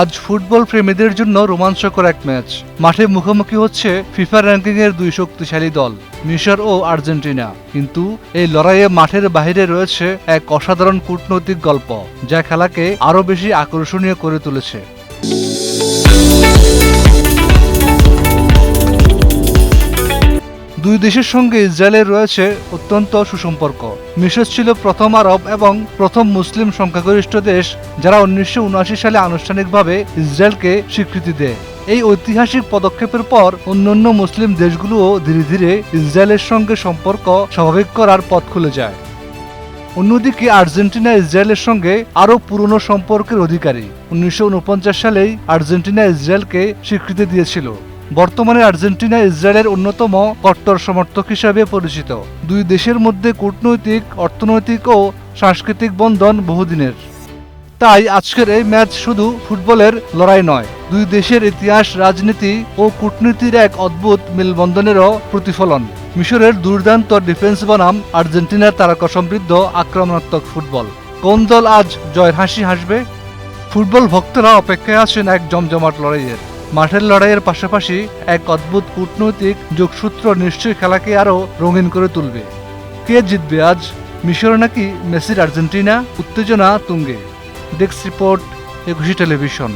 আজ ফুটবল প্রেমীদের জন্য রোমাঞ্চকর এক ম্যাচ। মাঠে মুখোমুখি হচ্ছে ফিফা র্যাঙ্কিংয়ের দুই শক্তিশালী দল, মিশর ও আর্জেন্টিনা। কিন্তু এই লড়াইয়ে মাঠের বাইরে রয়েছে এক অসাধারণ কূটনৈতিক গল্প, যা খেলাকে আরও বেশি আকর্ষণীয় করে তুলেছে। দুই দেশের সঙ্গে ইসরায়েলের রয়েছে অত্যন্ত সুসম্পর্ক। মিশর ছিল প্রথম আরব এবং প্রথম মুসলিম সংখ্যাগরিষ্ঠ দেশ যারা 1979 সালে আনুষ্ঠানিকভাবে ইসরায়েলকে স্বীকৃতি দেয়। এই ঐতিহাসিক পদক্ষেপের পর অন্যান্য মুসলিম দেশগুলোও ধীরে ধীরে ইসরায়েলের সঙ্গে সম্পর্ক স্বাভাবিক করার পথ খুলে যায়। অন্যদিকে আর্জেন্টিনা ইসরায়েলের সঙ্গে আরও পুরনো সম্পর্কের অধিকারী। 1949 সালেই আর্জেন্টিনা ইসরায়েলকে স্বীকৃতি দিয়েছিল। বর্তমানে আর্জেন্টিনা ইসরায়েলের অন্যতম কট্টর সমর্থক হিসাবে পরিচিত। দুই দেশের মধ্যে কূটনৈতিক, অর্থনৈতিক ও সাংস্কৃতিক বন্ধন বহুদিনের। তাই আজকের এই ম্যাচ শুধু ফুটবলের লড়াই নয়, দুই দেশের ইতিহাস, রাজনীতি ও কূটনীতির এক অদ্ভুত মেলবন্ধনেরও প্রতিফলন। মিশরের দুর্দান্ত ডিফেন্স বনাম আর্জেন্টিনার তারকা সমৃদ্ধ আক্রমণাত্মক ফুটবল। কোন দল আজ জয়ের হাসি হাসবে? ফুটবল ভক্তরা অপেক্ষায় আছেন এক জমজমাট লড়াইয়ের। মাঠের লড়াইয়ের পাশাপাশি এক অদ্ভুত কূটনৈতিক যোগসূত্র নিশ্চয়ই খেলাকে আরও রঙিন করে তুলবে। কে জিতবে আজ, মিশর নাকি মেসির আর্জেন্টিনা? উত্তেজনা তুঙ্গে। ডেস্ক রিপোর্ট, একুশে টেলিভিশন।